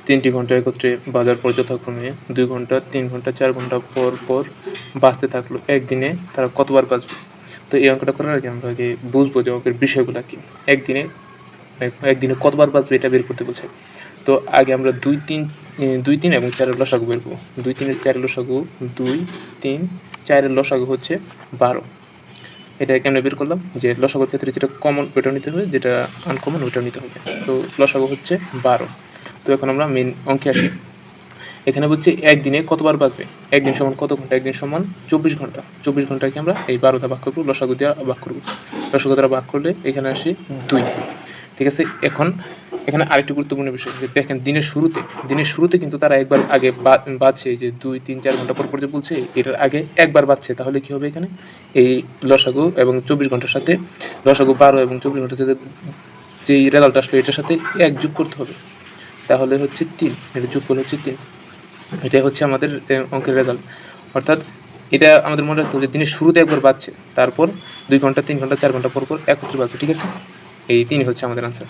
3টি ঘন্টা একত্রে বাজার পর যথাক্রমে 2 ঘন্টা, 3 ঘন্টা, 4 ঘন্টা পর পর বাজতে থাকলো। একদিনে তারা কতবার বাজবে? তো এই অঙ্কটা করার আগে আমরা আগে বুঝবো যে অঙ্কের বিষয়গুলো কী। একদিনে কতবার বাজবে এটা বের করতে বলছে। তো আগে আমরা 2, 3 এবং 4 এর লসাগু বের করব। 2, 3 এর 4 এর লসাগু 2, 3, 4 এর লসাগু হচ্ছে 12। এটা কেমনে বের করলাম? যে লসাগুর ক্ষেত্রে যেটা কমন ওইটাও নিতে হবে, যেটা আনকমন ওইটাও নিতে হবে। তো লসাগু হচ্ছে 12। তো এখন আমরা মেইন অঙ্কে আসি। এখানে বলছে একদিনে কতবার বাজবে? একদিন সমান কত ঘন্টা? একদিন সমান 24 ঘন্টা। 24 ঘন্টাকে আমরা এই 12 দ্বারা ভাগ করব, লসাগু দিয়ে ভাগ করব। লসাগু দ্বারা ভাগ করলে এখানে আসে 2। ঠিক আছে? এখন এখানে আরেকটি গুরুত্বপূর্ণ বিষয় যে দেখেন দিনের শুরুতে কিন্তু তারা একবার আগে বাজছে, যে 2, 3, 4 ঘন্টা পর যে বলছে এটার আগে একবার বাজছে। তাহলে কি হবে এখানে? এই লসাগু এবং 24 ঘন্টার সাথে লসাগু 12 এবং 24 ঘন্টার সাথে যেই রেজাল্ট আসলো এটার সাথে 1 যোগ করতে হবে। তাহলে হচ্ছে 3, এটা যোগ করলে হচ্ছে 3। এটাই হচ্ছে আমাদের অঙ্কের রেজাল্ট। অর্থাৎ এটা আমাদের মনে রাখতে হবে দিনের শুরুতে একবার বাজছে, তারপর 2 ঘন্টা, 3 ঘন্টা, 4 ঘন্টা পর একত্রে বাজছে। ঠিক আছে? এই 3 হচ্ছে আমাদের আনসার।